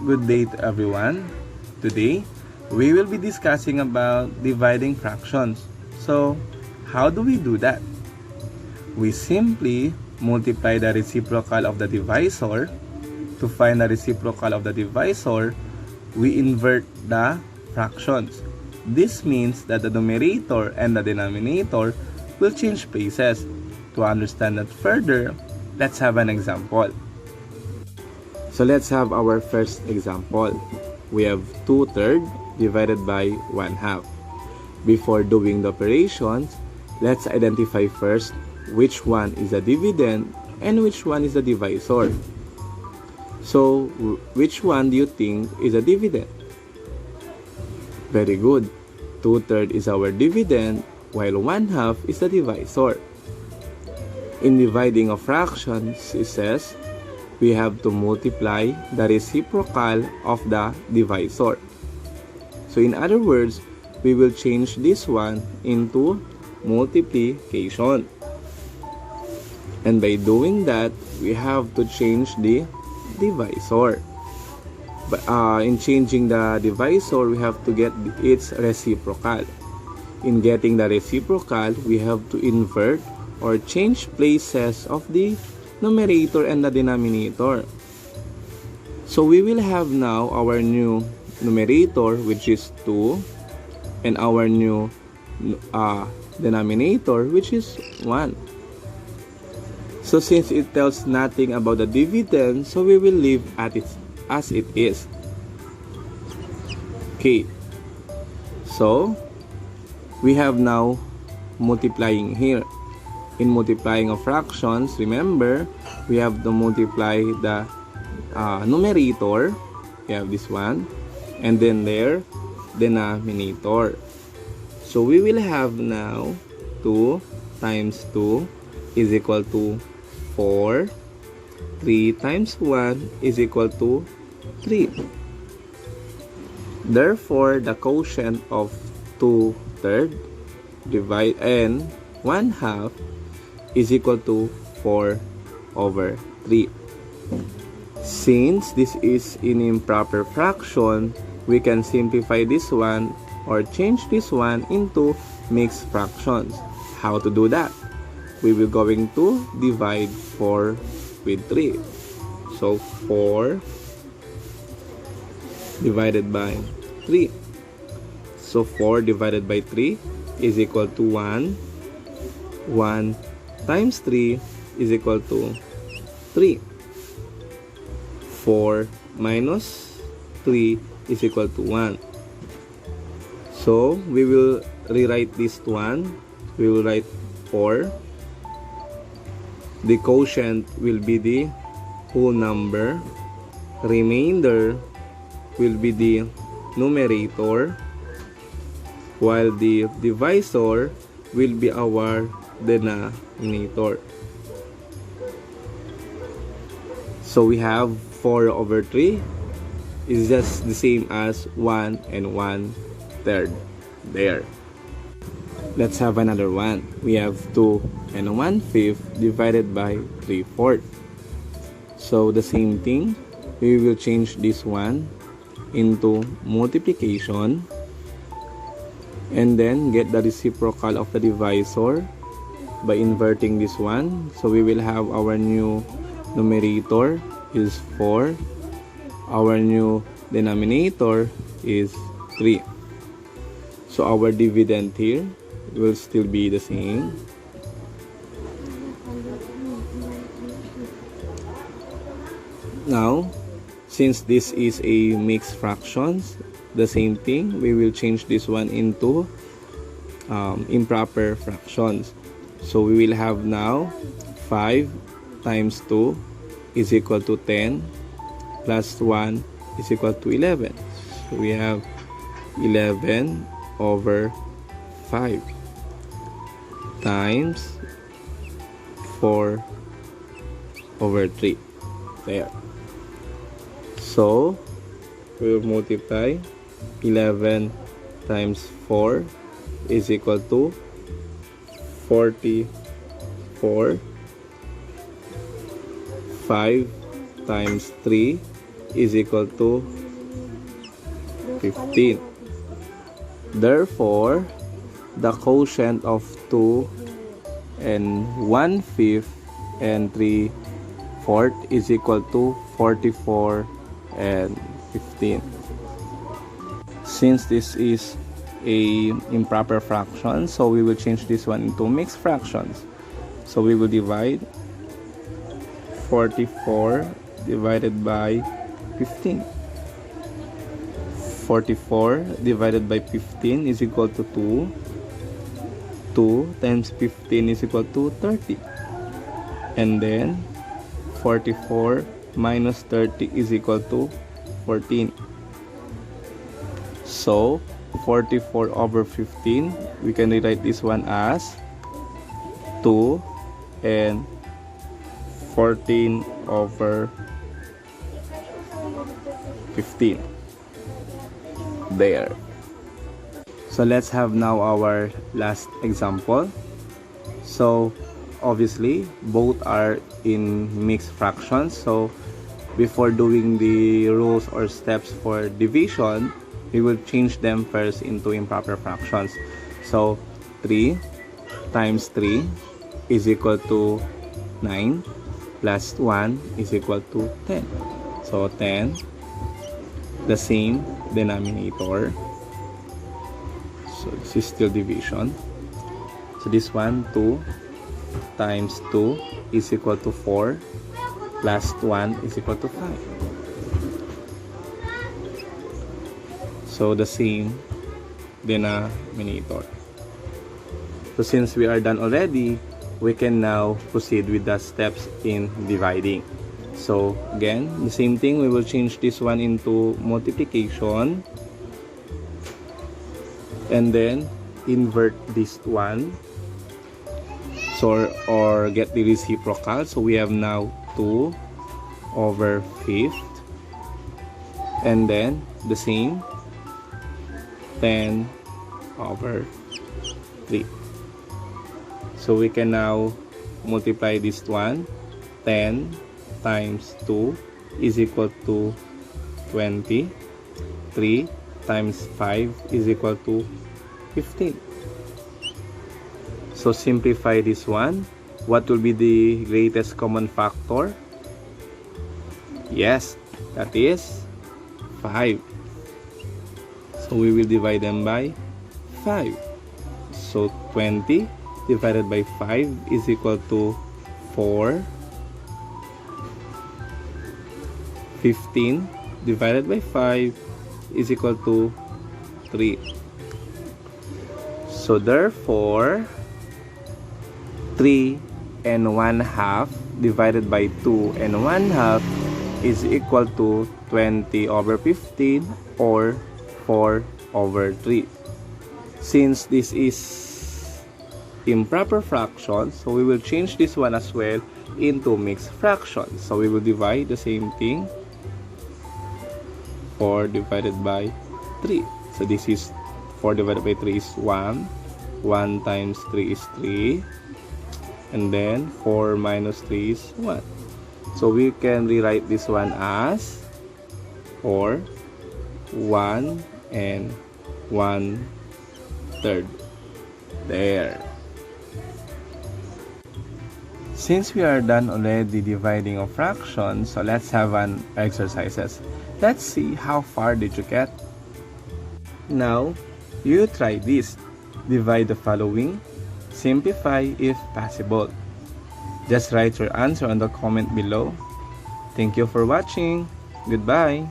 Good day to everyone. Today, we will be discussing about dividing fractions. So, how do we do that? We simply multiply the reciprocal of the divisor. To find the reciprocal of the divisor, we invert the fractions. This means that the numerator and the denominator will change places. To understand that further, let's have an example. So let's have our first example. We have 2/3 divided by 1/2. Before doing the operations, let's identify first which one is a dividend and which one is a divisor. So, which one do you think is a dividend? Very good. 2/3 is our dividend, while 1/2 is the divisor. In dividing a fraction, it says, we have to multiply the reciprocal of the divisor. So in other words, we will change this one into multiplication. And by doing that, we have to change the divisor. But in changing the divisor, we have to get its reciprocal. In getting the reciprocal, we have to invert or change places of the numerator and the denominator. So we will have now our new numerator, which is 2, and our new denominator, which is 1. So since it tells nothing about the dividend, so we will leave at it as it is. Okay, so we have now multiplying here. In multiplying of fractions, remember, we have to multiply the numerator. We have this one, and then their denominator. So we will have now 2 times 2 is equal to 4. 3 times 1 is equal to 3. Therefore, the quotient of 2/3 divide and 1/2 is equal to 4/3. Since this is an improper fraction, we can simplify this one or change this one into mixed fractions. How to do that? We will going to divide 4 with 3. So 4 divided by 3. So 4 divided by 3 is equal to 1. 1 times 3 is equal to 3. 4 minus 3 is equal to 1. So, we will rewrite this one. We will write 4. The quotient will be the whole number. Remainder will be the numerator, while the divisor will be our denominator. So we have 4/3 is just the same as 1 and 1/3 there. Let's have another one. We have 2 and 1/5 divided by 3/4. So the same thing, we will change this one into multiplication and then get the reciprocal of the divisor by inverting this one. So we will have our new numerator is 4. Our new denominator is 3. So our dividend here will still be the same. Now, since this is a mixed fractions, the same thing, we will change this one into improper fractions. So we will have now 5 times 2 is equal to 10 plus 1 is equal to 11. So we have 11/5 times 4/3 there. So we will multiply 11 times 4 is equal to 44. 5 times 3 is equal to 15. Therefore, the quotient of 2 and 1/5 and 3/4 is equal to 44 and 15. Since this is a improper fraction, so we will change this one into mixed fractions. So we will divide 44 divided by 15. 44 divided by 15 is equal to 2. 2 times 15 is equal to 30. And then 44 minus 30 is equal to 14. So 44 over 15, we can rewrite this one as 2 and 14 over 15. There. So let's have now our last example. So obviously both are in mixed fractions. So before doing the rules or steps for division, we will change them first into improper fractions. So 3 times 3 is equal to 9 plus 1 is equal to 10. So 10, the same denominator. So this is still division. So this one, 2 times 2 is equal to 4 plus 1 is equal to 5. So the same denominator. So since we are done already, we can now proceed with the steps in dividing. So again, the same thing, we will change this one into multiplication and then invert this one, so or get the reciprocal. So we have now 2 over 5th, and then the same 10 over 3. So we can now multiply this one. 10 times 2 is equal to 20. 3 times 5 is equal to 15. So simplify this one. What will be the greatest common factor? Yes, that is 5. So we will divide them by 5. So 20 divided by 5 is equal to 4. 15 divided by 5 is equal to 3. So therefore, 3 and 1/2 divided by 2 and 1/2 is equal to 20 over 15 or 4 over 3. Since this is improper fraction, so we will change this one as well into mixed fractions. So we will divide the same thing. 4 divided by 3. So this is 4 divided by 3 is 1. 1 times 3 is 3. And then 4 minus 3 is 1. So we can rewrite this one as 4, 1, and 1/3. There. Since we are done already dividing of fractions, so let's have an exercises. Let's see how far did you get. Now, you try this. Divide the following. Simplify if possible. Just write your answer on the comment below. Thank you for watching. Goodbye.